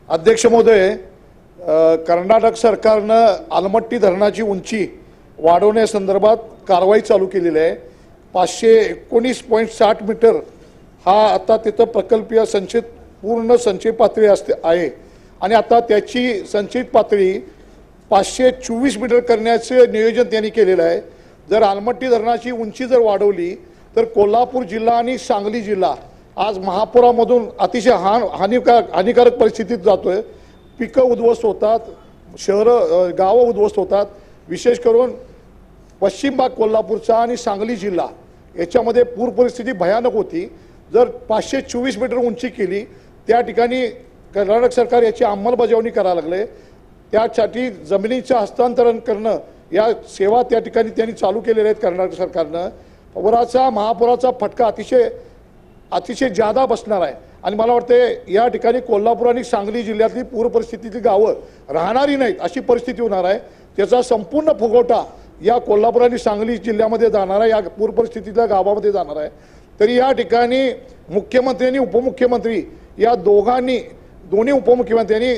अध्यक्ष महोदय, कर्नाटक सरकारनं आलमट्टी धरणाची उंची वाढवण्यासंदर्भात कारवाई चालू केलेली आहे। 519.60 मीटर हा आता तिथं प्रकल्पीय संचित पूर्ण संचय पातळी आहे आणि आता त्याची संचित पातळी 524 मीटर करण्याचे नियोजन त्यांनी केलेलं आहे। जर आलमट्टी धरणाची उंची जर वाढवली तर कोल्हापूर जिल्हा आणि सांगली जिल्हा आज महापुरामधून अतिशय हानिकारक परिस्थितीत जातोय। पिकं उद्ध्वस्त होतात, शहरं गावं उद्ध्वस्त होतात। विशेष करून पश्चिम भाग कोल्हापूरचा आणि सांगली जिल्हा याच्यामध्ये पूर परिस्थिती भयानक होती। जर 524 मीटर उंची केली त्या ठिकाणी कर्नाटक सरकार याची अंमलबजावणी करायला लागले। त्यासाठी जमिनीचं हस्तांतरण करणं या सेवा त्या ठिकाणी त्यांनी चालू केलेल्या आहेत कर्नाटक सरकारनं। महापुराचा फटका अतिशय जादा बसणार आहे आणि मला वाटतं या ठिकाणी कोल्हापूर आणि सांगली जिल्ह्यातली पूर परिस्थितीतली गावं राहणारी नाहीत अशी परिस्थिती होणार आहे। त्याचा संपूर्ण फुगवटा या कोल्हापूर आणि सांगली जिल्ह्यामध्ये जाणार आहे, या पूर परिस्थितीतल्या गावामध्ये जाणार आहे। तरी या ठिकाणी मुख्यमंत्री आणि उपमुख्यमंत्री या दोन्ही उपमुख्यमंत्र्यांनी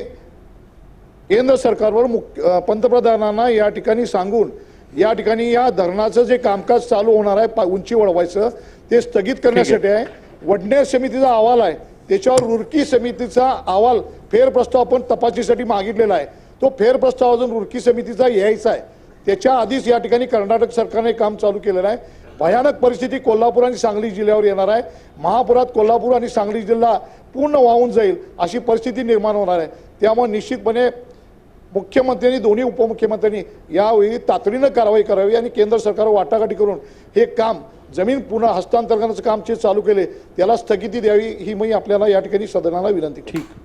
केंद्र सरकारवर पंतप्रधानांना या ठिकाणी सांगून या ठिकाणी या धरणाचं जे कामकाज चालू होणार आहे उंची वाढवायचं ते स्थगित करण्यासाठी आहे। वडनेर समितीचा अहवाल आहे, त्याच्यावर रुरकी समितीचा अहवाल फेरप्रस्ताव आपण तपासणीसाठी मागितलेला आहे। तो फेरप्रस्ताव अजून रुरकी समितीचा यायचा आहे। त्याच्या आधीच या ठिकाणी कर्नाटक सरकारने काम चालू केलेलं आहे। भयानक परिस्थिती कोल्हापूर आणि सांगली जिल्ह्यावर येणार आहे। महापुरात कोल्हापूर आणि सांगली जिल्हा पूर्ण वाहून जाईल अशी परिस्थिती निर्माण होणार आहे। त्यामुळे निश्चितपणे मुख्यमंत्र्यांनी दोन्ही उपमुख्यमंत्र्यांनी यावेळी तातडीनं कारवाई करावी आणि केंद्र सरकार वाटाघाटी करून हे काम जमीन पुन्हा हस्तांतरणाचं काम जे चालू केले त्याला स्थगिती द्यावी ही मी आपल्याला या ठिकाणी सदनाला विनंती करतो।